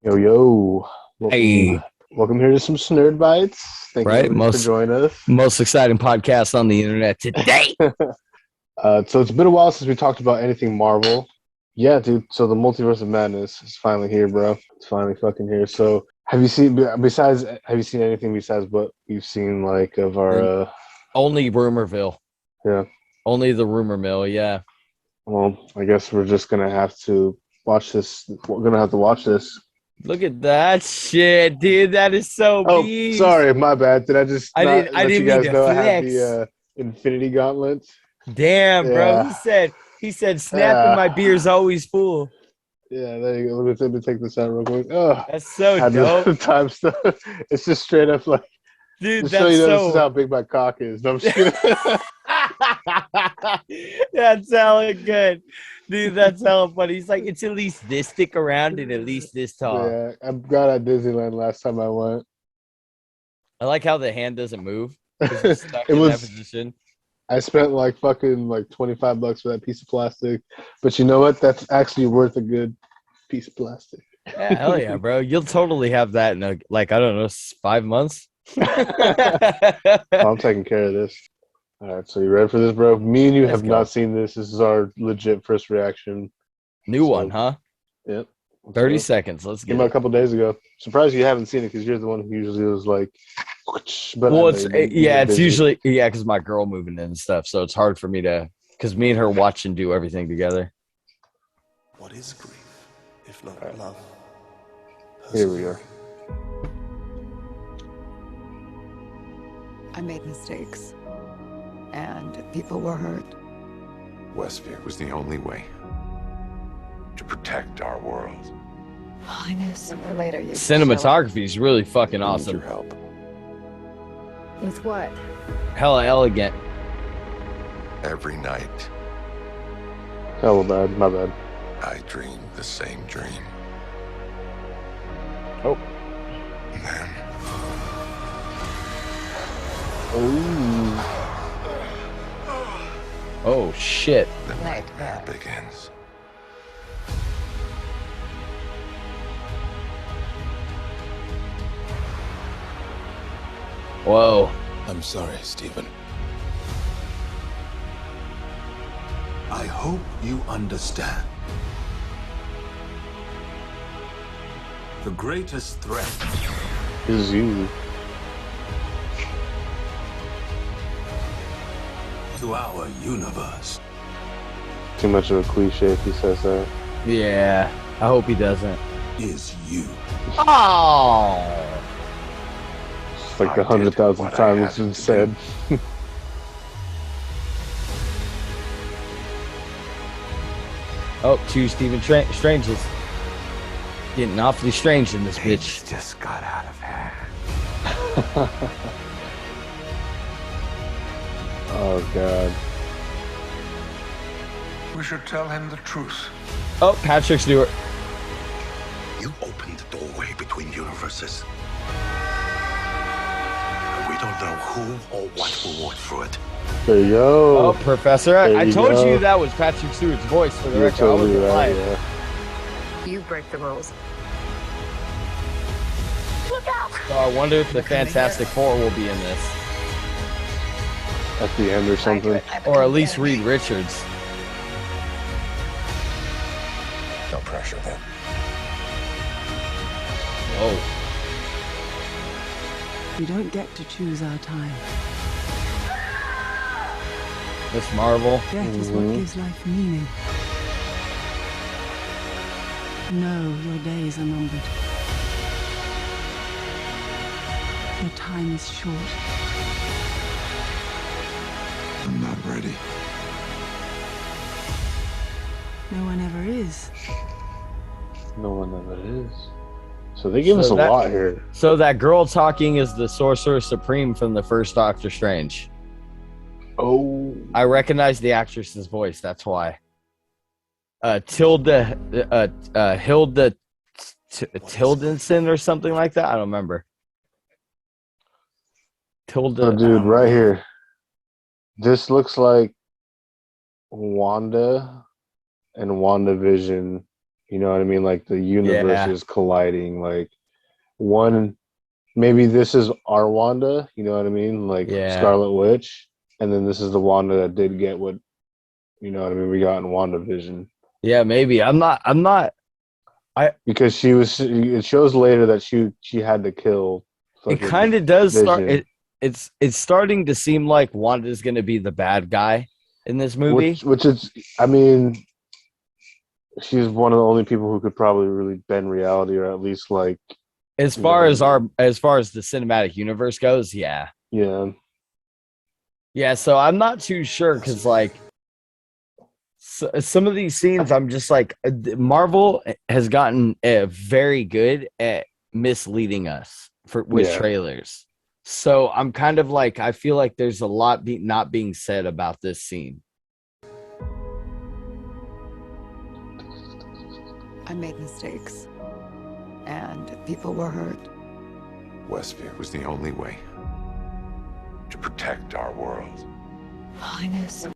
Yo, yo. Hey, Welcome here to some Shnerd Bites. Thank you right? everybody for Most joining us. most exciting podcast on the internet today. So it's been a while since we talked about anything Marvel. Yeah, dude. So the Multiverse of Madness is finally here, bro. It's finally fucking here. So have you seen anything besides what we've seen like of our Only Rumorville. yeah. Only the rumor mill, yeah. Well, I guess we're just gonna have to watch this. We're gonna have to watch this. Look at that shit, dude. That is so Oh, beast. sorry, my bad. Did I just not I let you didn't mean guys to know I have flex. the Infinity Gauntlets? Damn, bro. Yeah. He said snapping Yeah. my beer's always full. Yeah, there you go. Let me take this out real quick. Oh, That's so had the dope. time stuff. It's just straight up like, Dude, just so that's you know, this is so how big my cock is. No, I'm just kidding. That's hella good. Dude, that's hella funny. He's like, it's at least this thick around and at least this tall. Yeah, I got at Disneyland last time I went. I like how the hand doesn't move because it's stuck It in that was. position. I spent like fucking like $25 for that piece of plastic, but you know what? That's actually worth a good piece of plastic. Yeah, hell yeah, bro. You'll totally have that in like, I don't know, 5 months. Well, I'm taking care of this. All right, so you ready for this, bro? Me and you Let's have not go. seen this. This is our legit first reaction. New one, So, huh? yep. Let's 30 go. seconds. Let's Came get out a it. couple days ago. Surprised you haven't seen it because you're the one who usually was like, but I Well, know you've yeah, been it's busy. usually, yeah, because my girl moving in and stuff. So it's hard for me because me and her watch and do everything together. What is grief, if not Right. love? Here we are. I made mistakes, and people were hurt. Westview was the only way to protect our world. Highness, or later you Cinematography is really fucking We need awesome. your help. With what? Hella elegant. Every night, Hella bad. My bad. I dream the same dream. Oh. And then Oh. Oh, shit. the nightmare begins. Whoa. I'm sorry, Stephen. I hope you understand. The greatest threat This is you. to our universe Too much of a cliche if he says that. Yeah. I hope he doesn't. is you. Oh. It's like I the did 100,000th what I time had it's been to said. Oh, two Stephen Stranges. Getting awfully strange in this Things bitch. just got out of hand. Oh god. We should tell him the truth. Oh, Patrick Stewart. You opened the doorway between universes. And we don't know who or what will walk through it. There you go. Oh, Professor. There I you told go. you that was Patrick Stewart's voice for the You're record. I totally wasn't right. lying. Yeah. You break the rules. So I wonder if the Fantastic Four will be in this. At the end or something. Or at least Reed Richards. No pressure then. Oh. We don't get to choose our time. Miss Marvel. Death is what gives life meaning. No, your days are numbered. Your time is short. I'm not ready. No one ever is. No one ever is. So they give us a lot here. So that girl talking is the Sorcerer Supreme from the first Doctor Strange. Oh. I recognize the actress's voice. That's why. Hilda Tildenson or something like that. I don't remember. Tilda. Oh, dude, right here. This looks like Wanda and WandaVision You know what I mean? Like the universe Yeah. is colliding. Like one, maybe this is our Wanda. You know what I mean? Like Yeah. Scarlet Witch, and then this is the Wanda that did get what you know what I mean. We got in WandaVision Yeah, maybe. I'm not. because she was. It shows later that she had to kill. It Fucking kind of does start. Vision, It's starting to seem like Wanda's going to be the bad guy in this movie. which is. I mean, she's one of the only people who could probably really bend reality, or at least like As far as the cinematic universe goes, yeah. yeah. Yeah, so I'm not too sure because like some of these scenes, I'm just like Marvel has gotten very good at misleading us with Yeah. trailers. So I'm kind of like I feel like there's a lot not being said about this scene. I made mistakes, and people were hurt. Westview was the only way to protect our world. Highness.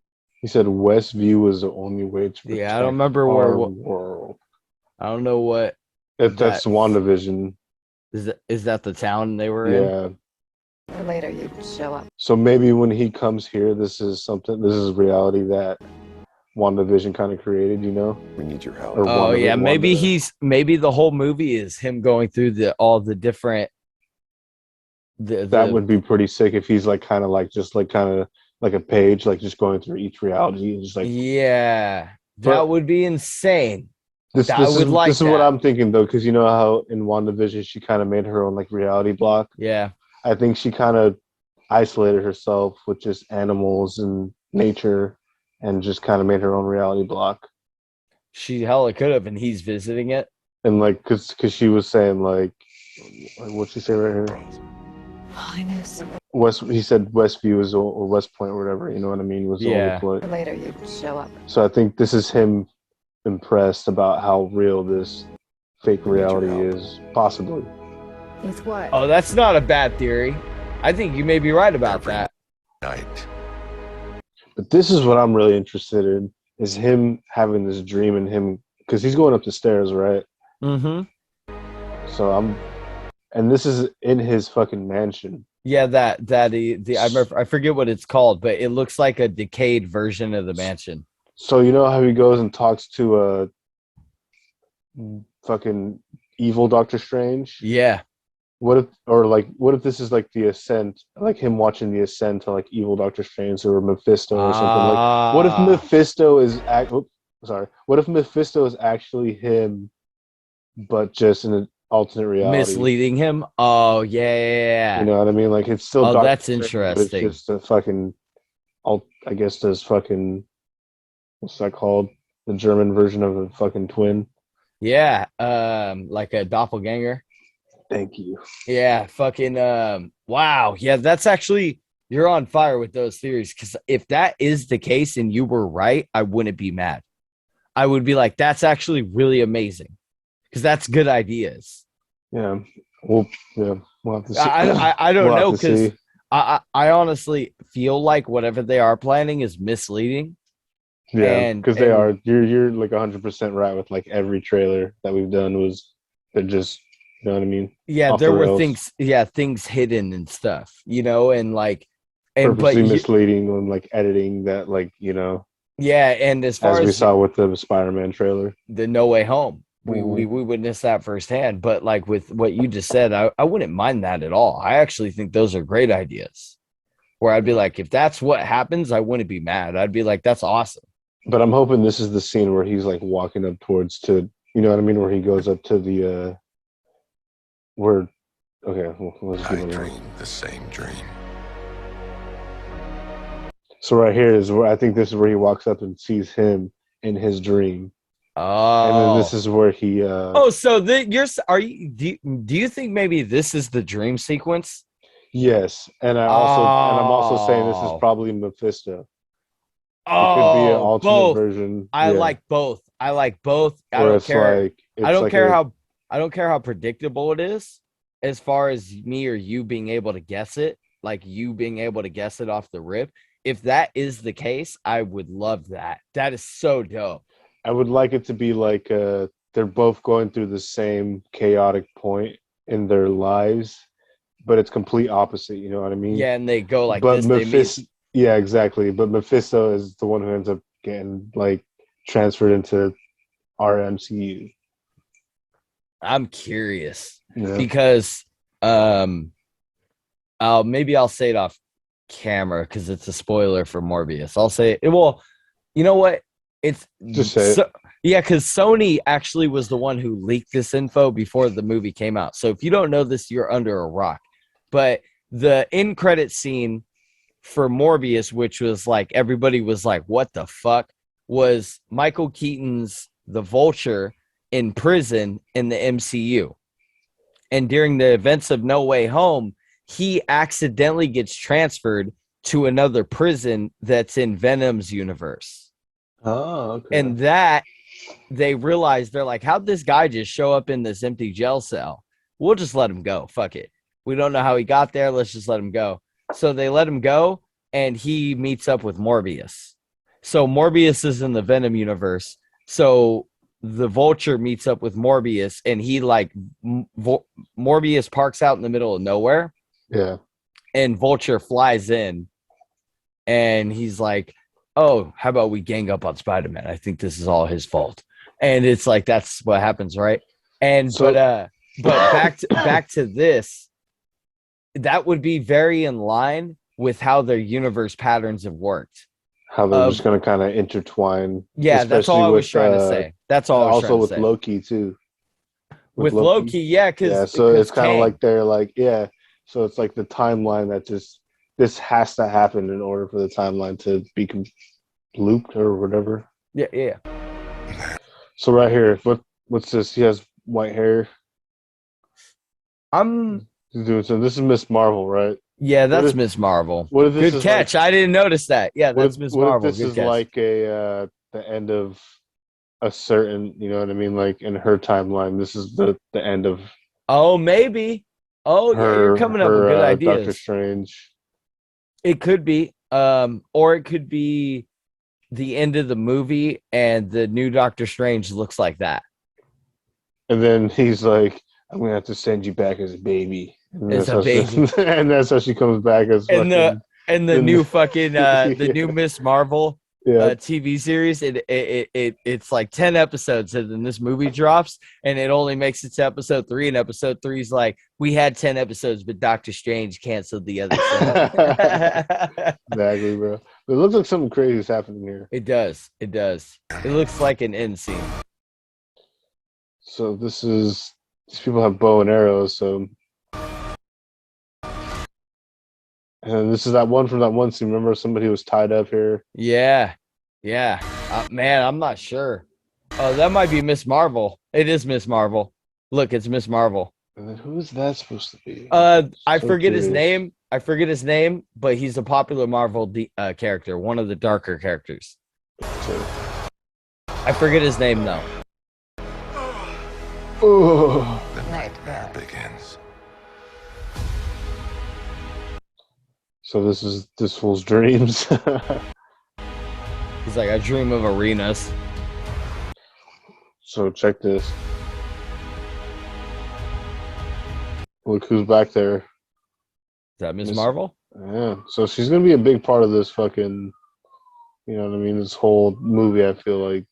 He said Westview was the only way to protect Yeah, I don't remember our where. world. I don't know what That's WandaVision. is that the town they were in? Yeah. Later, you show up. So maybe when he comes here, this is reality that WandaVision kind of created, you know? We need your help. Or Oh yeah, maybe Wanda- maybe the whole movie is him going through all the different. That would be pretty sick if he's like kind of like just like kind of like a page, like just going through each reality and just like yeah, that But- would be insane. this. I This would is like this is what that. I'm thinking though, because you know how in WandaVision she kind of made her own like reality block. Yeah, I think she kind of isolated herself with just animals and nature, and just kind of made her own reality block. she hella could have, and he's visiting it. And like, cause she was saying like what'd she say right here? Highness. He said Westview is or West Point or whatever. You know what I mean? Was the Yeah. only point. Later, you show up. So I think this is him impressed about how real this fake reality is, possibly. It's what? Oh, that's not a bad theory. I think you may be right about that. Night. But this is what I'm really interested in: is him having this dream and him because he's going up the stairs, right? Mm-hmm. So and this is in his fucking mansion. Yeah, I forget what it's called, but it looks like a decayed version of the mansion. So you know how he goes and talks to a fucking evil Doctor Strange? Yeah. What if this is like the ascent, like him watching the ascent to like evil Doctor Strange or Mephisto or something like? What if Mephisto is What if Mephisto is actually him, but just in an alternate reality? Misleading him? Oh yeah. You know what I mean? Like it's still. Oh, Doctor that's Strange, but interesting. It's just a fucking. I guess there's fucking. What's that called? The German version of a fucking twin. Yeah. Like a doppelganger. Thank you. Yeah, fucking wow. Yeah, that's actually you're on fire with those theories because if that is the case and you were right, I wouldn't be mad. I would be like, that's actually really amazing because that's good ideas. Yeah. We'll have to see. I don't We'll have know to because see. I honestly feel like whatever they are planning is misleading. Yeah, because they are. You're like 100% right with like every trailer that we've done was they're just you know what I mean. Yeah, Off there the were rails. things hidden and stuff, and like and Purposely but misleading and like editing that like yeah, and as far as we as saw with the Spider-Man trailer. the No Way Home. We Mhm. witnessed that firsthand. But like with what you just said, I wouldn't mind that at all. I actually think those are great ideas. Where I'd be like, if that's what happens, I wouldn't be mad. I'd be like, that's awesome. But I'm hoping this is the scene where he's like walking up towards to you know what I mean, where he goes up to the where okay, well, let's I keep it going. dreamed the same dream. So right here is where I think this is where he walks up and sees him in his dream. Oh, And then this is where he oh, so do you think maybe this is the dream sequence? yes, and I'm also saying this Oh. is probably Mephisto. Oh, It could be an alternate both. version. I yeah, like both. I like both. I where don't it's care. like I don't like care a- I don't care how predictable it is as far as me or you being able to guess it, like you being able to guess it off the rip. If that is the case, I would love that. That is so dope. I would like it to be like they're both going through the same chaotic point in their lives, but it's complete opposite. You know what I mean? Yeah, and they go like But this. They Mephisto, meet. yeah, exactly. But Mephisto is the one who ends up getting like transferred into our MCU. I'm curious Yeah. because maybe I'll say it off camera because it's a spoiler for Morbius. I'll say it. Well, you know what? It's Just say it. Yeah, because Sony actually was the one who leaked this info before the movie came out. So if you don't know this, you're under a rock. But the end credit scene for Morbius, which was like everybody was like, "What the fuck?" was Michael Keaton's The Vulture in prison in the MCU. And during the events of No Way Home, he accidentally gets transferred to another prison that's in Venom's universe. Oh, okay. And that they realize, they're like, how'd this guy just show up in this empty jail cell? We'll just let him go. Fuck it. We don't know how he got there. Let's just let him go. So they let him go, and he meets up with Morbius. So Morbius is in the Venom universe. So the Vulture meets up with Morbius, and he like Morbius parks out in the middle of nowhere. Yeah. And Vulture flies in, and he's like, "Oh, how about we gang up on Spider-Man? I think this is all his fault." And it's like that's what happens, right? And So- but back to this, that would be very in line with how their universe patterns have worked. How they're just going to kind of intertwine. Yeah, that's all I was trying to say. That's all I was also trying to with say. Loki too. With Loki, yeah, because yeah, so it's kind of like they're like, yeah, so it's like the timeline that just this has to happen in order for the timeline to be looped or whatever. Yeah. So right here, what's this? He has white hair. He's doing so. This is Miss Marvel, right? Yeah, that's Miss Marvel. What if this Good is catch. like, I didn't notice that. Yeah, that's Miss Marvel. What if this Good is catch. like a the end of a certain, you know what I mean? Like in her timeline, this is the end of. Oh, maybe. Oh, yeah, you're coming up with good ideas. Doctor Strange. It could be. Or it could be the end of the movie, and the new Doctor Strange looks like that. And then he's like, "I'm gonna have to send you back as a baby." And As a baby. And that's how she comes back as And fucking, the new fucking the new Yeah. Miss Marvel yeah. TV series. It's like 10 episodes, and then this movie drops, and it only makes it to episode 3. And episode 3 is like, we had 10 episodes, but Doctor Strange canceled the other 7. Exactly, bro. It looks like something crazy is happening here. It does. It looks like an end scene. So these people have bow and arrows, so. And this is that one from that one scene. Remember, somebody was tied up here. Yeah. Man, I'm not sure. Oh, that might be Miss Marvel. It is Miss Marvel. Look, it's Miss Marvel. And then who is that supposed to be? I So forget his curious. name. But he's a popular Marvel character, one of the darker characters. I forget his name though. Oh. The nightmare begins. So this is this fool's dreams. He's like, I dream of arenas. So check this. Look who's back there. Is that Miss Marvel? Yeah. So she's gonna be a big part of this fucking, you know what I mean, this whole movie, I feel like.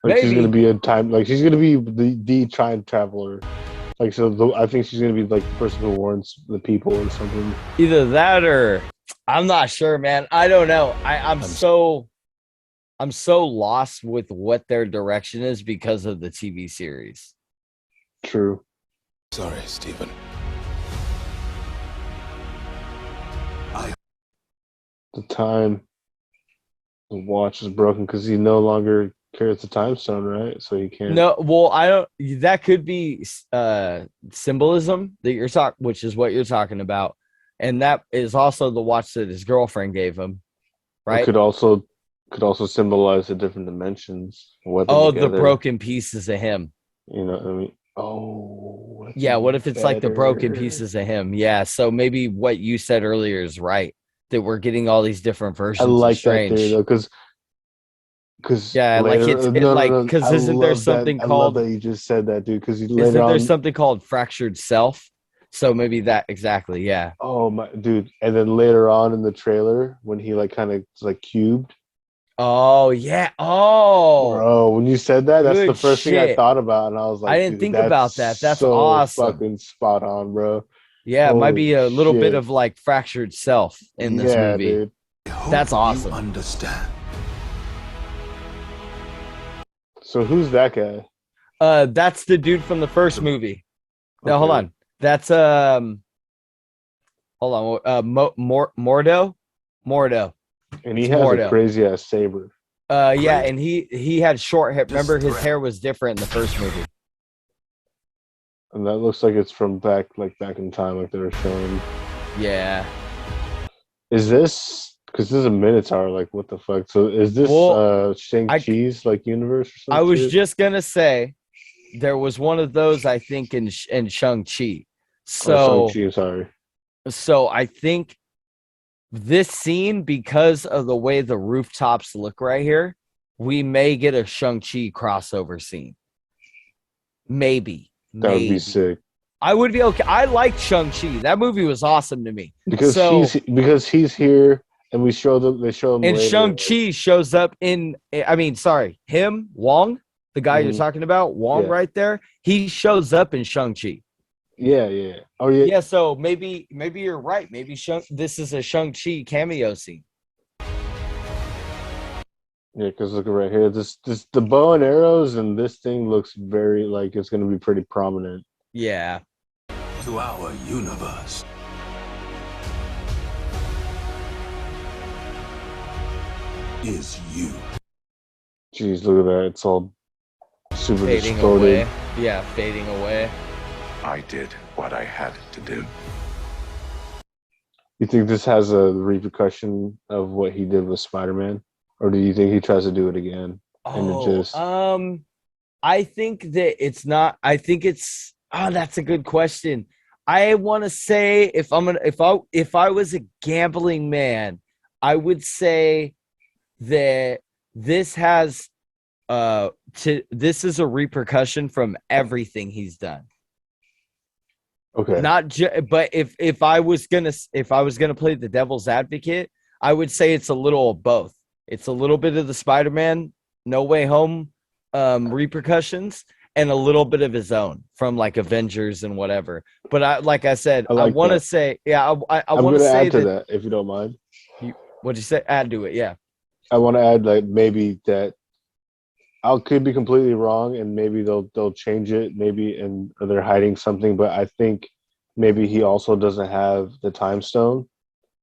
Like she's Maybe. gonna be she's gonna be the time traveler. Like I think she's gonna be like the person who warns the people or something. Either that or I'm not sure, man. I don't know. I'm so lost with what their direction is because of the TV series. True. Sorry, Stephen. The watch is broken because he no longer carries the time stone, right? So he can't. No, well, I don't. That could be symbolism that you're talking, which is what you're talking about, and that is also the watch that his girlfriend gave him, right? It could also symbolize the different dimensions. The broken pieces of him. You know what I mean? Oh. Yeah, what if it's like the broken better. pieces of him? Yeah, so maybe what you said earlier is right, that we're getting all these different versions I like of Strange. that theory though, because Because Yeah, like it's because isn't there something I love called that you just said that, dude. Because later isn't there on, something called fractured self? So maybe that exactly, yeah. oh my dude, and then later on in the trailer when he like kind of like cubed, Oh yeah. Oh, bro. When you said that, that's the good first thing I shit. thought about, and I was I like, didn't dude, think about that. that's That's so awesome. fucking spot on, bro. Yeah, it might Holy be a little bit shit. of like fractured self in this Yeah, movie. dude. I hope That's awesome. You understand. So who's that guy? That's the dude from the first movie. No, hold Okay. on. That's hold on. Mordo. Mordo. And he It's has a Mordo. crazy ass saber. Yeah, and he had short hair. Remember, his threat. hair was different in the first movie. And that looks like it's from back in time, like they were showing. Yeah. Is this because this is a Minotaur? Like, what the fuck? So is this Well, Shang-Chi's like universe or something? I was just gonna say there was one of those I think in Shang-Chi. Shang-Chi, sorry. So I think this scene, because of the way the rooftops look right here, we may get a Shang-Chi crossover scene. Maybe. That would be sick. I would be okay. I liked Shang-Chi. That movie was awesome to me. Because he's here and they show them And later. Shang-Chi shows up in him, Wong, the guy you're talking about, Wong right there. He shows up in Shang-Chi. Yeah. Oh yeah. Yeah, so maybe you're right. Maybe this is a Shang-Chi cameo scene. Yeah, because look right here. This the bow and arrows and this thing looks very like it's gonna be pretty prominent. Yeah. To our universe. Is you. Jeez, look at that. It's all super Fading distorted. away. Yeah, fading away. I did what I had to do. You think this has a repercussion of what he did with Spider-Man? Or do you think he tries to do it again? I think that it's not. I think it's. Oh, that's a good question. I want to say if I was a gambling man, I would say that this has this is a repercussion from everything he's done. Okay. But if I was gonna play the devil's advocate, I would say it's a little of both. It's a little bit of the Spider-Man No Way Home repercussions and a little bit of his own from like Avengers and whatever. But I want to say, yeah, I want to say add to that if you don't mind. What'd you say? Add to it, yeah. I want to add like maybe that I could be completely wrong, and maybe they'll change it, maybe, or they're hiding something. But I think maybe he also doesn't have the time stone,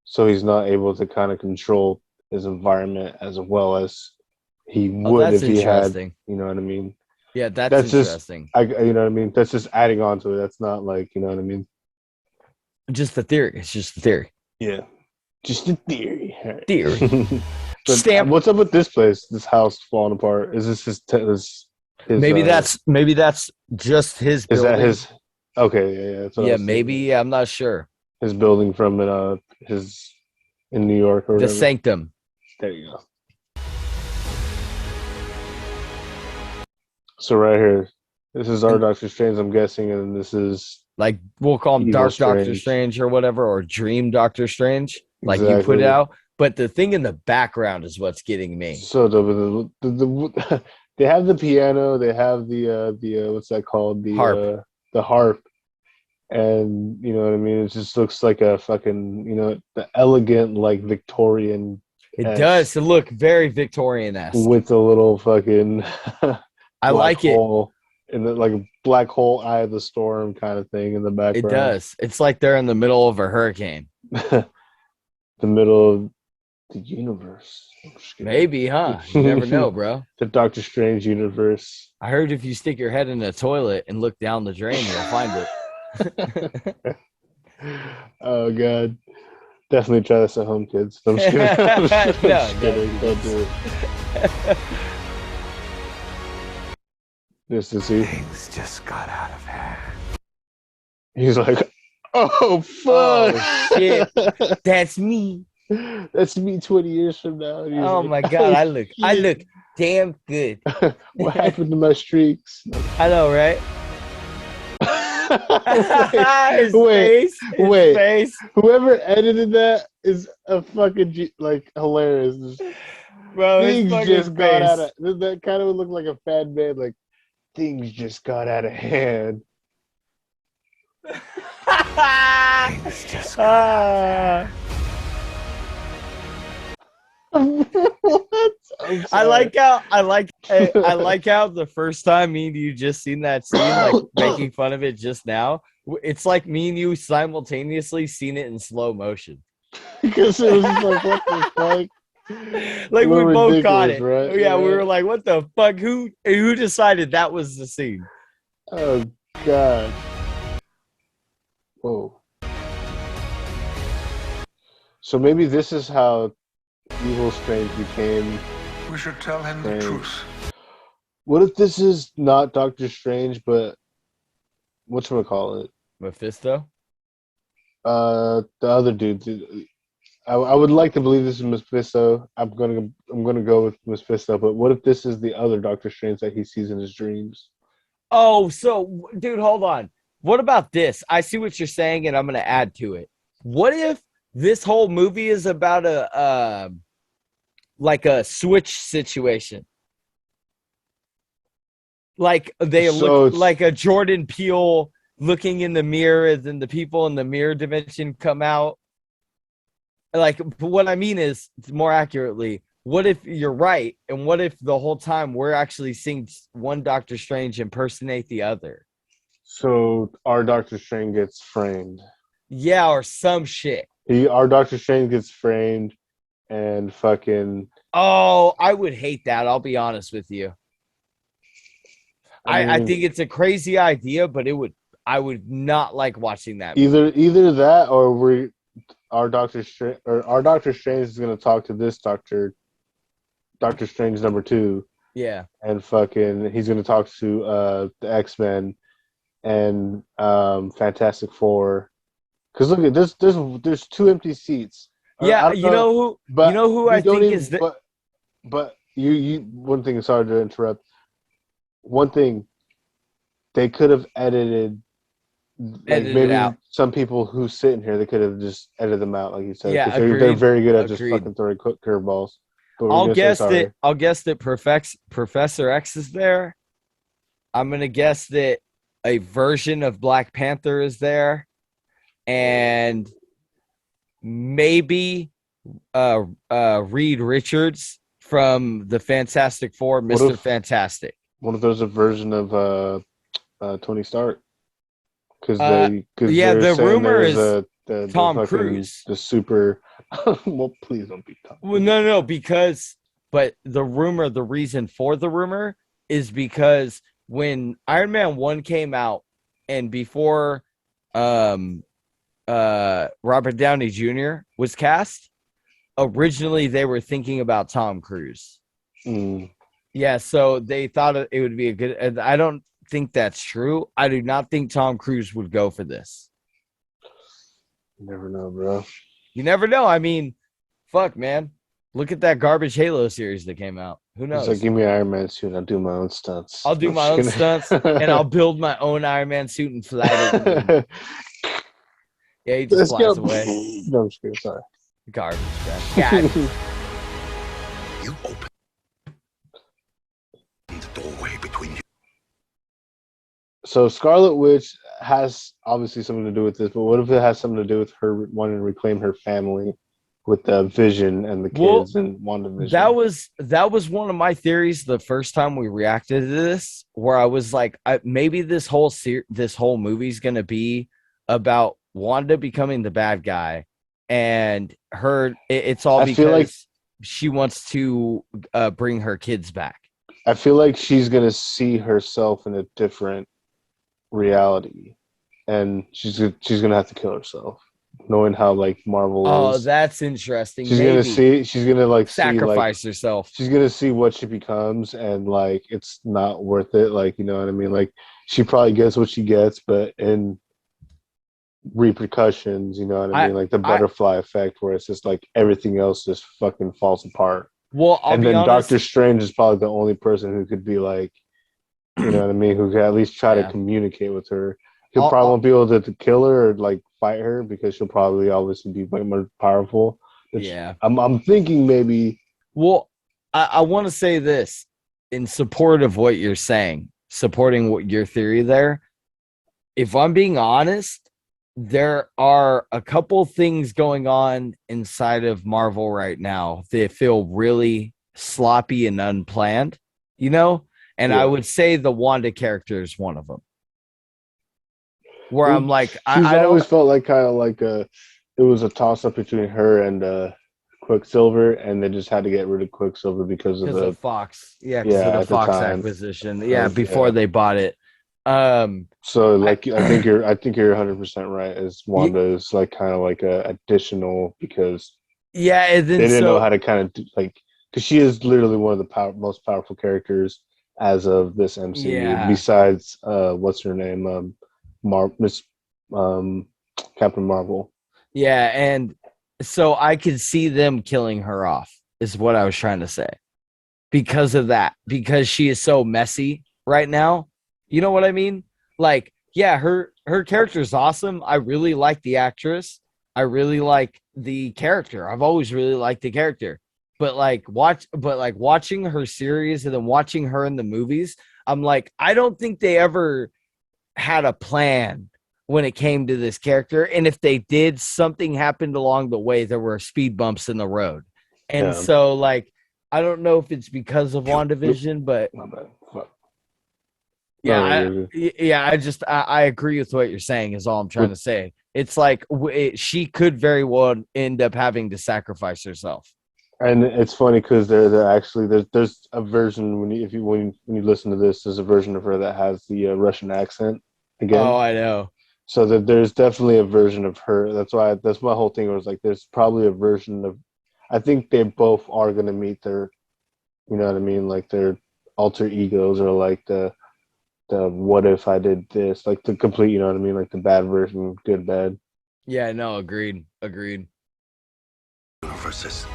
so he's not able to kind of control his environment as well as he would if he had. You know what I mean? Yeah, that's interesting. You know what I mean? That's just adding on to it. That's not like, you know what I mean? Just the theory. It's just the theory. Yeah, just the theory. Right. Theory. But what's up with this place? This house falling apart? Is this his maybe that's just his building. Is that his? Okay, yeah. Maybe I'm not sure. His building from his in New York or whatever. The Sanctum. There you go. So right here, this is our Doctor Strange, I'm guessing, and this is like we'll call him Dark Doctor Strange or whatever, or Dream Doctor Strange, like you put it out. But the thing in the background is what's getting me. So the they have the piano, they have the what's that called? The harp. The harp. And you know what I mean? It just looks like a fucking, the elegant, like Victorian. It does. It look very Victorian-esque. With a little fucking I like it. In like a black hole eye of the storm kind of thing in the background. It does. It's like they're in the middle of a hurricane. The middle of the universe. Maybe, huh? You never know, bro. The Doctor Strange universe. I heard if you stick your head in a toilet and look down the drain, you'll find it. Oh god. Definitely try this at home, kids. I'm just kidding. I'm just kidding. Don't do it. Just to see. Things just got out of hand. He's like, oh fuck. Oh shit. That's me. That's me 20 years from now. And he's Oh like, my god, I shit. look damn good. What happened to my streaks? I know, right? His wait, face, his wait. face. Whoever edited that is a fucking like hilarious. Bro, his Things fucking just got out of face. that kind of would look like a fan man, like things just got out of hand. Things just Ah. What? I'm I sorry. like how the first time me and you just seen that scene, like making fun of it just now. It's like me and you simultaneously seen it in slow motion. Because it was just like, what the fuck? Like we We're both got ridiculous, it. right? Yeah, we were like, what the fuck? Who decided that was the scene? Oh god. Whoa. So maybe this is how Evil Strange became. We should tell him the Strange. truth. What if this is not Doctor Strange, but whatchamacallit? Mephisto? The other dude. I would like to believe this is Mephisto. I'm gonna go with Mephisto, but what if this is the other Doctor Strange that he sees in his dreams? Oh, so dude, hold on. What about this? I see what you're saying, and I'm gonna add to it. What if this whole movie is about a like a switch situation? Like they So look it's- like a Jordan Peele looking in the mirror, and then the people in the mirror dimension come out. Like, what I mean is, more accurately, what if you're right, and what if the whole time we're actually seeing one Doctor Strange impersonate the other? So our Doctor Strange gets framed. Yeah, or some shit. Our Doctor Strange gets framed, and fucking. Oh, I would hate that. I'll be honest with you. I mean, think it's a crazy idea, but I would not like watching that movie. either that or our Doctor Strange is gonna talk to this Doctor Strange number 2, Yeah. and fucking he's gonna talk to the X-Men and Fantastic Four. Because look at this, there's 2 empty seats. Yeah, I don't you know who we I don't think even- is the but you one thing. Sorry to interrupt. One thing, they could have edited. Like Edited maybe out. some people who sit in here, they could have just edited them out, like you said. Yeah, 'Cause they're agreed. very good at just Agreed. fucking throwing curveballs. But we're I'll gonna say guess sorry. that Professor X is there. I'm gonna guess that a version of Black Panther is there, and maybe Reed Richards from the Fantastic Four, What Mr. if- Fantastic. One of those a version of Tony Stark. Because yeah, the rumor is the Tom fucking- Cruise. the super. Well, please don't be Tom. Well, no, but the reason for the rumor is because when Iron Man 1 came out and before Robert Downey Jr. was cast, originally they were thinking about Tom Cruise. Mm. Yeah, so they thought it would be a good, and I don't think that's true. I do not think Tom Cruise would go for this. You never know, bro. You never know. I mean, fuck, man. Look at that garbage Halo series that came out. Who knows? It's like, give me an Iron Man suit. I'll do my own stunts. I'll do I'm my just own kidding. stunts, and I'll build my own Iron Man suit and fly it. Yeah, he just Let's flies go. away. No, I'm just kidding. Sorry. Garbage, trash. God. You open the doorway between you. So Scarlet Witch has obviously something to do with this, but what if it has something to do with her wanting to reclaim her family with the Vision and the Well, kids and WandaVision? That was one of my theories the first time we reacted to this, where I was like, maybe this whole movie's gonna be about Wanda becoming the bad guy, and it's all I feel because like- she wants to bring her kids back. I feel like she's gonna see herself in a different reality, and she's gonna have to kill herself, knowing how like Marvel Oh, is. that's interesting. She's Maybe. gonna see. She's gonna like Sacrifice see, like, herself. she's gonna see what she becomes, and like it's not worth it. Like, you know what I mean? Like she probably gets what she gets, but in repercussions. You know what I mean? Like the butterfly effect, where it's just like everything else just fucking falls apart. Well, I'll And be then honest. Doctor Strange is probably the only person who could be like, you know what I mean, who could at least try to Yeah. communicate with her. He'll probably won't be able to kill her or like fight her because she'll probably obviously be way more powerful. Yeah. I'm thinking maybe. Well, I want to say this in support of what you're saying, supporting what your theory there. If I'm being honest, there are a couple things going on inside of Marvel right now that feel really sloppy and unplanned, you know? And I would say the Wanda character is one of them. Where I'm like, She's always felt like kind of like it was a toss up between her and Quicksilver, and they just had to get rid of Quicksilver because of the Fox. Yeah, because of the Fox acquisition. Yeah, before they bought it. So like I think you're 100% right. As Wanda is like kind of like a additional because and then they didn't know how to kind of like because she is literally one of the most powerful characters as of this MCU. Besides what's her name, Miss Captain Marvel. Yeah, and so I could see them killing her off, is what I was trying to say. Because of that. Because she is so messy right now. You know what I mean? Like, yeah, her character is awesome. I really like the actress. I really like the character. I've always really liked the character. But watching her series and then watching her in the movies, I'm like, I don't think they ever had a plan when it came to this character. And if they did, something happened along the way. There were speed bumps in the road. And so, like, I don't know if it's because of WandaVision, but I agree with what you're saying is all I'm trying to say. It's like she could very well end up having to sacrifice herself. And it's funny because they're actually there's a version when you listen to this, there's a version of her that has the Russian accent again. Oh, I know. So that there's definitely a version of her. That's my whole thing was like there's probably a version of. I think they both are gonna meet their, you know what I mean, like their alter egos or like the what if I did this, like the complete, you know what I mean, like the bad version, good bad. Yeah, no, agreed. Universes.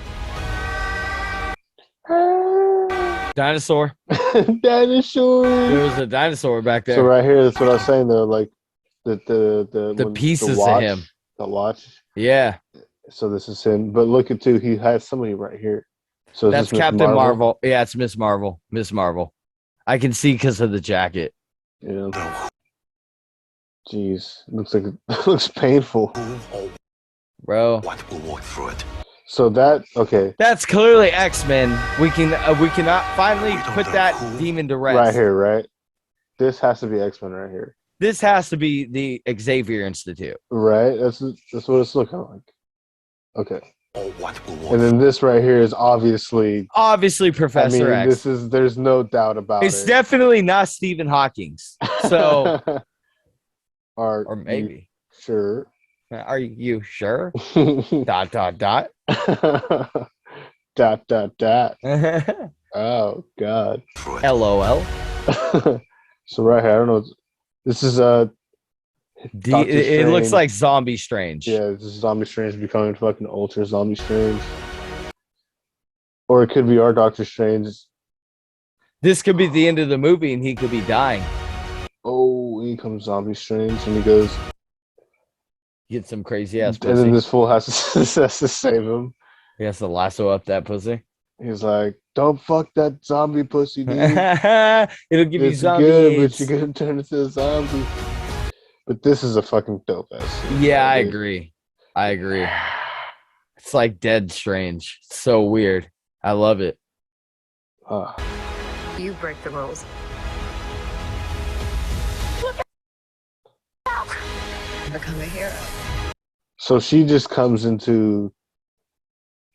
Dinosaur. Dinosaur. There was a dinosaur back there. So right here, that's what I was saying though, like the pieces watch, of him. The watch. Yeah. So this is him, but look at too. He has somebody right here. So that's Captain Marvel. Yeah, it's Miss Marvel. Miss Marvel. I can see because of the jacket. Yeah. Jeez, it looks painful, bro. What will walk through it? So that's clearly X-Men. We cannot finally put that demon to rest. Right here, right? This has to be X-Men right here. This has to be the Xavier Institute. Right? That's what it's looking like. Okay. What will walk and then this right here is obviously Professor X. There's no doubt about it. It's definitely not Stephen Hawking's. So or maybe. Sure. Are you sure? ... dot. Oh God. LOL. So right here, I don't know. This is it looks like Zombie Strange. Yeah, this is Zombie Strange becoming fucking Ultra Zombie Strange. Or it could be our Doctor Strange. This could be the end of the movie and he could be dying. Oh, here comes Zombie Strange and he goes... Get some crazy ass pussy. And then this fool has to save him. He has to lasso up that pussy. He's like, don't fuck that zombie pussy, dude. It'll give you zombie good, AIDS. But you're going to turn into a zombie. But this is a fucking dope ass scene. Yeah, I agree. It's like Dead Strange. It's so weird. I love it. You break the rules. Become a hero. So she just comes into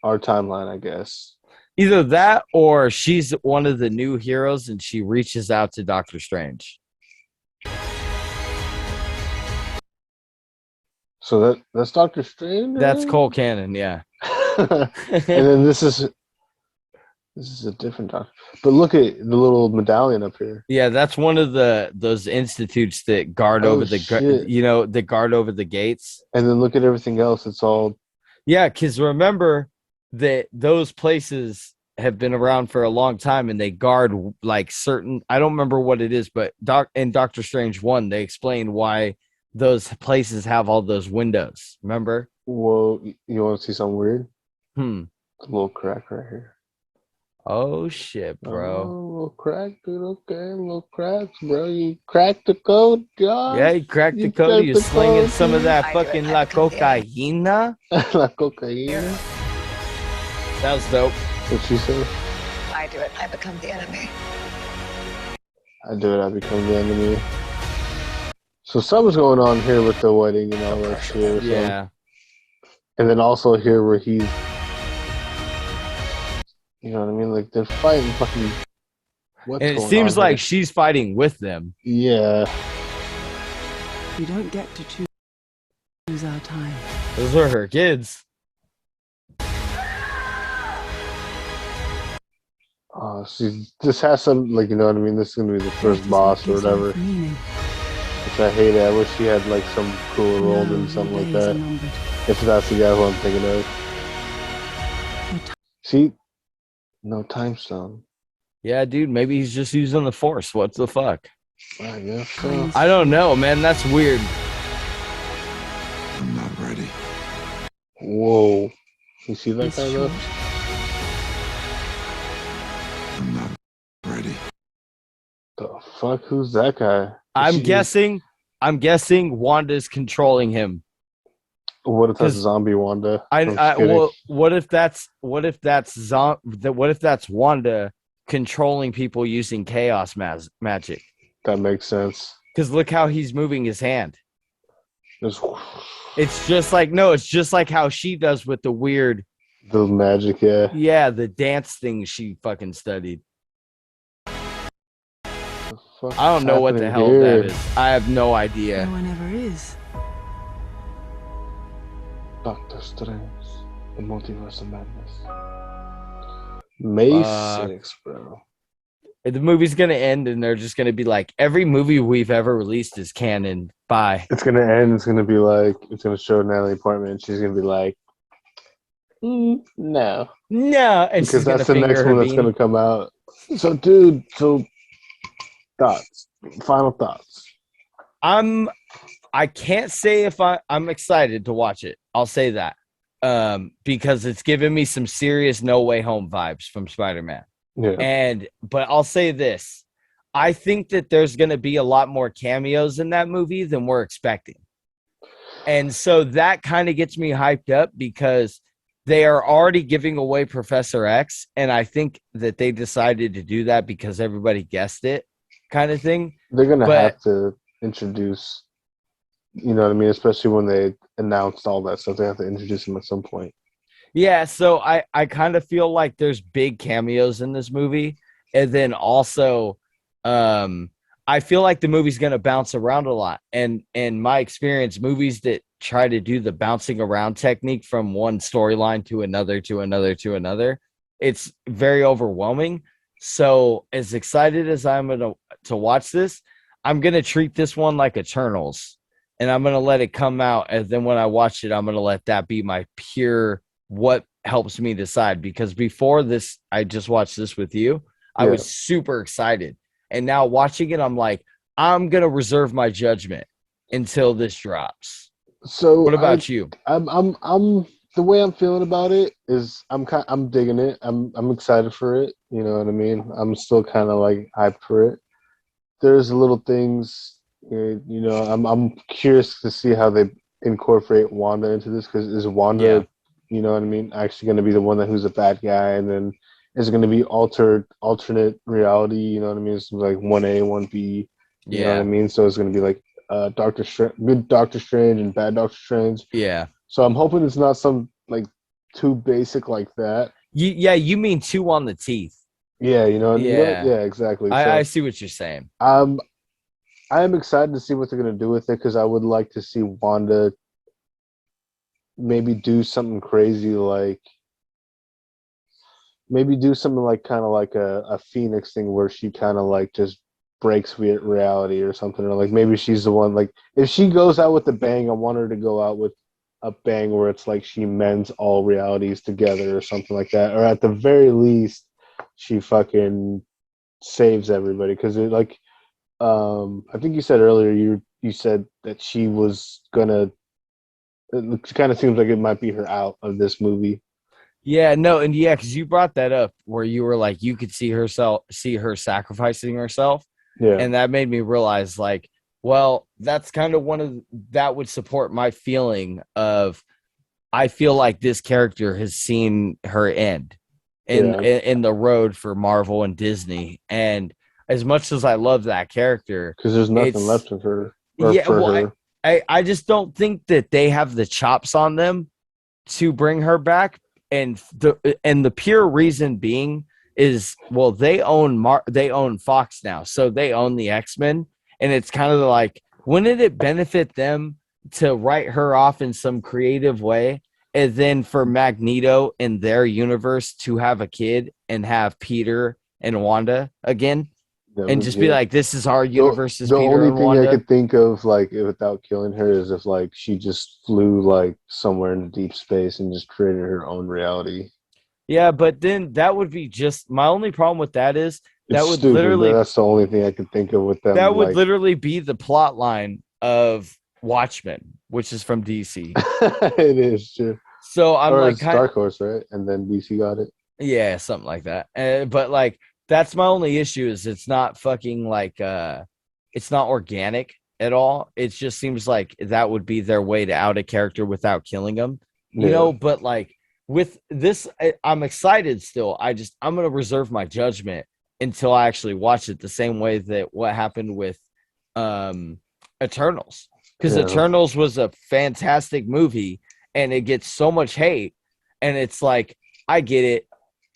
our timeline, I guess. Either that or she's one of the new heroes and she reaches out to Doctor Strange. So that's Doctor Strange? That's Cultcanon, yeah. And then this is This is a different doctor. But look at the little medallion up here. Yeah, that's one of those institutes that guard Oh, over the shit. that guard over the gates. And then look at everything else. It's all Yeah, because remember that those places have been around for a long time, and they guard like certain. I don't remember what it is, but in Doctor Strange 1, they explain why those places have all those windows. Remember? whoa. You want to see something weird? Hmm. A little crack right here. Oh shit, Oh, a bro. little crack, dude. Okay, a little cracks, bro. You cracked the code, Josh. Yeah, you cracked the You code. cracked You're the slinging code, some of dude. that I do it. fucking I la become the cocaína. La cocaína. That was dope. What she said? I do it. I become the enemy. I do it. I become the enemy. So something's going on here with the wedding and all that shit. Yeah. And then also here where he's, you know what I mean? Like they're fighting fucking. What's And it going seems on like here? she's fighting with them. Yeah. We don't get to choose our time. Those are her kids. She just has some, like, you know what I mean? This is gonna be the first boss or Gives life whatever. meaning. Which I hate it. I wish she had like some cool role No, in something your like days are that. numbered. If that's the guy who I'm thinking of. Your ti- See? No time stone. Yeah, dude. Maybe he's just using the force. What the fuck? I guess so. time is I don't know, man. That's weird. I'm not ready. Whoa. You see that is guy short. though? I'm not ready. The fuck? Who's that guy? I'm guessing Wanda's controlling him. What if that's 'Cause zombie Wanda? I'm just I kidding. well, what if that's Wanda controlling people using chaos magic? That makes sense. Because look how he's moving his hand. There's It's just like how she does with the weird, the magic, yeah. the dance thing she fucking studied. The fuck's I don't know what the happening hell here? that is. I have no idea. No one ever is. Doctor Strange, the Multiverse of Madness. May Fuck. 6th, bro. The movie's gonna end, and they're just gonna be like, every movie we've ever released is canon. Bye. It's gonna end. It's gonna be like, it's gonna show Natalie Portman. And she's gonna be like, no, No, and because she's gonna that's the finger next her one that's beanie. gonna come out. So, dude, thoughts, final thoughts. I can't say if I'm excited to watch it. I'll say that. Because it's giving me some serious No Way Home vibes from Spider-Man. Yeah, But I'll say this. I think that there's going to be a lot more cameos in that movie than we're expecting. And so that kind of gets me hyped up because they are already giving away Professor X. And I think that they decided to do that because everybody guessed it, kind of thing. they're gonna But- have to introduce. You know what I mean? Especially when they announced all that stuff, they have to introduce him at some point. Yeah, so I kind of feel like there's big cameos in this movie. And then also I feel like the movie's going to bounce around a lot. And in my experience, movies that try to do the bouncing around technique from one storyline to another to another to another, it's very overwhelming. So as excited as I'm going to watch this, I'm going to treat this one like Eternals. And I'm going to let it come out. And then when I watch it, I'm going to let that be my pure what helps me decide. Because before this, I just watched this with you. I Yeah. was super excited. And now watching it, I'm like, I'm going to reserve my judgment until this drops. So What about you? I'm the way I'm feeling about it is I'm digging it. I'm excited for it. You know what I mean? I'm still kind of like hyped for it. There's little things, you know. I'm curious to see how they incorporate Wanda into this, because is Wanda, you know what I mean, actually going to be the one who's a bad guy, and then is it going to be alternate reality? You know what I mean? It's like 1A, 1B. You know what I mean? So it's going to be like good Doctor Strange and bad Doctor Strange. Yeah. So I'm hoping it's not some like too basic like that. You mean two on the teeth. Yeah, you know. Yeah. Yeah, exactly. I see what you're saying. I am excited to see what they're gonna do with it, because I would like to see Wanda maybe do something crazy, like maybe do something like kind of like a Phoenix thing where she kind of like just breaks reality or something, or like maybe she's the one, like if she goes out with a bang, I want her to go out with a bang where it's like she mends all realities together or something like that, or at the very least she fucking saves everybody, because it like I think you said earlier, you said that she was gonna, it kind of seems like it might be her out of this movie. Yeah, no, and yeah, because you brought that up where you were like, you could see her sacrificing herself, Yeah, and that made me realize, like, well, that's kind of that would support my feeling of, I feel like this character has seen her end in the road for Marvel and Disney, and as much as I love that character, because there's nothing left of her. Her. I just don't think that they have the chops on them to bring her back. And the pure reason being is, well, they own Fox now, so they own the X-Men, and it's kind of like, wouldn't it benefit them to write her off in some creative way, and then for Magneto in their universe to have a kid and have Peter and Wanda again, and just be like, this is our universe's Peter and Wanda. The only thing I could think of, like, without killing her, is if like she just flew like somewhere into deep space and just created her own reality. Yeah, but then that would be just, my only problem with that is that It's would stupid, literally, but that's the only thing I could think of with them. that would like, literally be the plot line of Watchmen, which is from DC. It is true. So I'm or like, it's Dark Horse, right? And then DC got it. yeah, something like that. But like, that's my only issue, is it's not fucking like it's not organic at all. It just seems like that would be their way to out a character without killing them, you know. But like with this, I'm excited still. I'm gonna reserve my judgment until I actually watch it, the same way that what happened with Eternals, because Eternals was a fantastic movie and it gets so much hate, and it's like, I get it.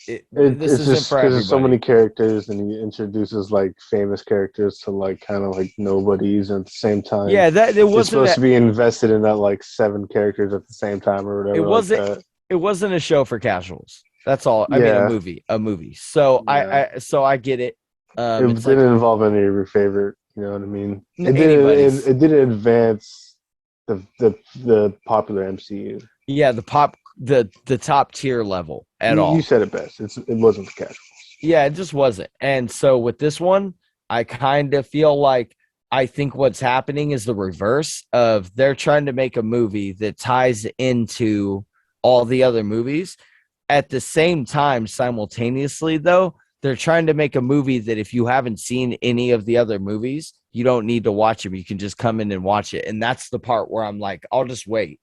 This it's isn't just for because everybody. there's so many characters, and he introduces like famous characters to like kind of like nobodies at the same time. Yeah, that it wasn't supposed to be invested in that like 7 characters at the same time or whatever. It wasn't. Like that. It wasn't a show for casuals. That's all. I mean, a movie. So I get it. It didn't involve any of your favorite. You know what I mean? It didn't advance the popular MCU. Yeah, the top tier level at all. You said it best. It wasn't for casuals. Yeah, it just wasn't. And so with this one, I kind of feel like, I think what's happening is the reverse of, they're trying to make a movie that ties into all the other movies. At the same time, simultaneously though, they're trying to make a movie that if you haven't seen any of the other movies, you don't need to watch them. You can just come in and watch it. And that's the part where I'm like, I'll just wait.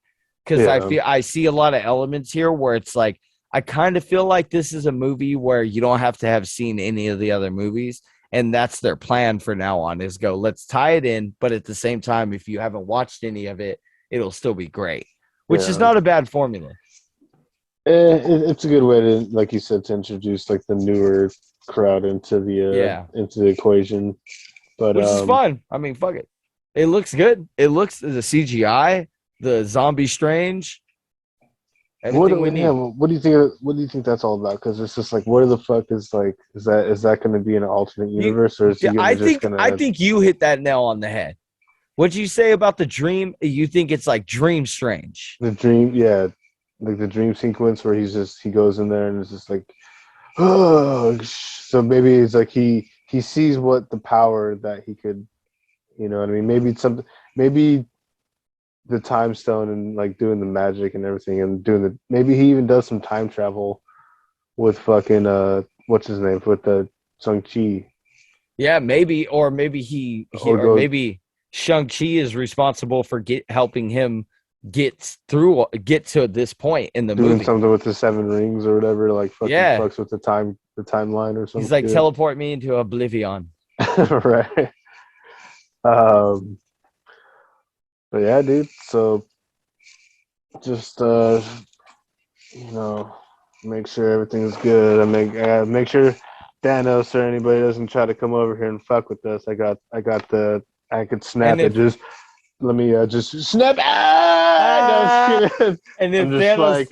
Because I see a lot of elements here where it's like, I kind of feel like this is a movie where you don't have to have seen any of the other movies. And that's their plan for now on, is go, let's tie it in. But at the same time, if you haven't watched any of it, it'll still be great, which is not a bad formula. It's a good way to, like you said, to introduce like the newer crowd into the equation. But which is fun. I mean, fuck it. It looks good. It looks, the CGI, the zombie strange. What do you think? What do you think that's all about? Because it's just like, where the fuck is like, is that going to be an alternate universe, or is I think you hit that nail on the head. What'd you say about the dream? You think it's like Dream Strange? The dream, yeah, like the dream sequence where he goes in there and it's just like, oh, so maybe it's like he sees what the power that he could, you know what I mean? Maybe it's something, maybe the time stone and like doing the magic and everything, and maybe he even does some time travel with fucking what's his name, with the Shang-Chi. Yeah, maybe, or maybe maybe Shang-Chi is responsible for helping him get to this point in the movie. Doing something with the 7 rings or whatever, like fucking fucks with the timeline or something. He's like, teleport me into oblivion. Right. But yeah, dude. So just make sure everything's good. I make sure Thanos or anybody doesn't try to come over here and fuck with us. I could snap it. Just let me just snap. No, and if Thanos,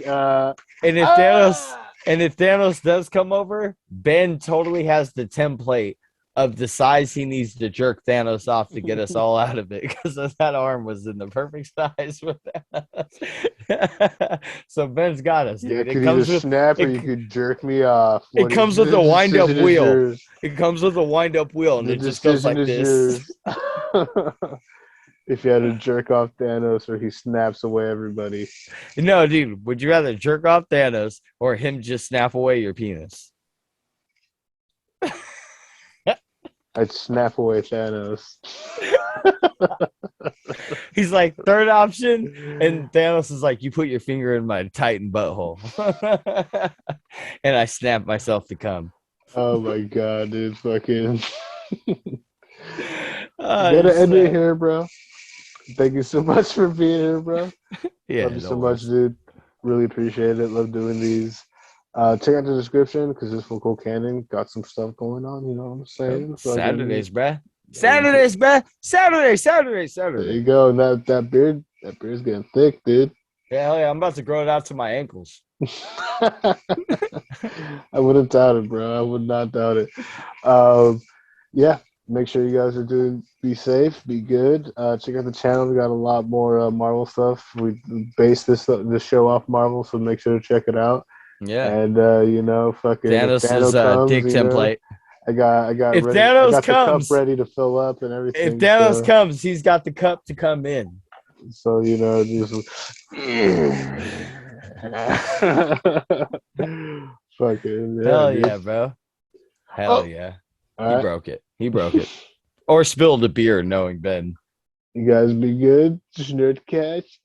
And if Thanos does come over, Ben totally has the template of the size he needs to jerk Thanos off to get us all out of it, because that arm was in the perfect size for Thanos. So Ben's got us, Yeah, dude. could either snap or you could jerk me off. It comes with a wind-up wheel. It comes with a wind-up wheel, and The it just goes decision like is this. yours. If you had to jerk off Thanos or he snaps away everybody. No, dude, would you rather jerk off Thanos or him just snap away your penis? I'd snap away Thanos. He's like, third option, and Thanos is like, you put your finger in my tightened butthole. And I snap myself to come. Oh my god, dude, fucking. Oh, Gotta end it shit. here, bro. Thank you so much for being here, bro. Yeah, Love you so no much, worries. dude. Really appreciate it. Love doing these. Check out the description because this from Cultcanon got some stuff going on. You know what I'm saying? Saturdays, bruh. Saturdays, bruh. Saturday. There you go. And that beard's getting thick, dude. Yeah, hell yeah. I'm about to grow it out to my ankles. I wouldn't doubt it, bro. I would not doubt it. Yeah, make sure you guys are be safe, be good. Check out the channel. We got a lot more Marvel stuff. We base this show off Marvel, so make sure to check it out. Yeah. And fucking Thanos' if Thanos comes, dick template. I got If ready, Thanos I got comes, the cup ready to fill up and everything. If Thanos comes, he's got the cup to come in. So just fucking Hell dude. yeah, bro. Hell Oh. yeah. All He right. broke it. He broke it. Or spilled a beer, knowing Ben. You guys be good. Shnerd catch.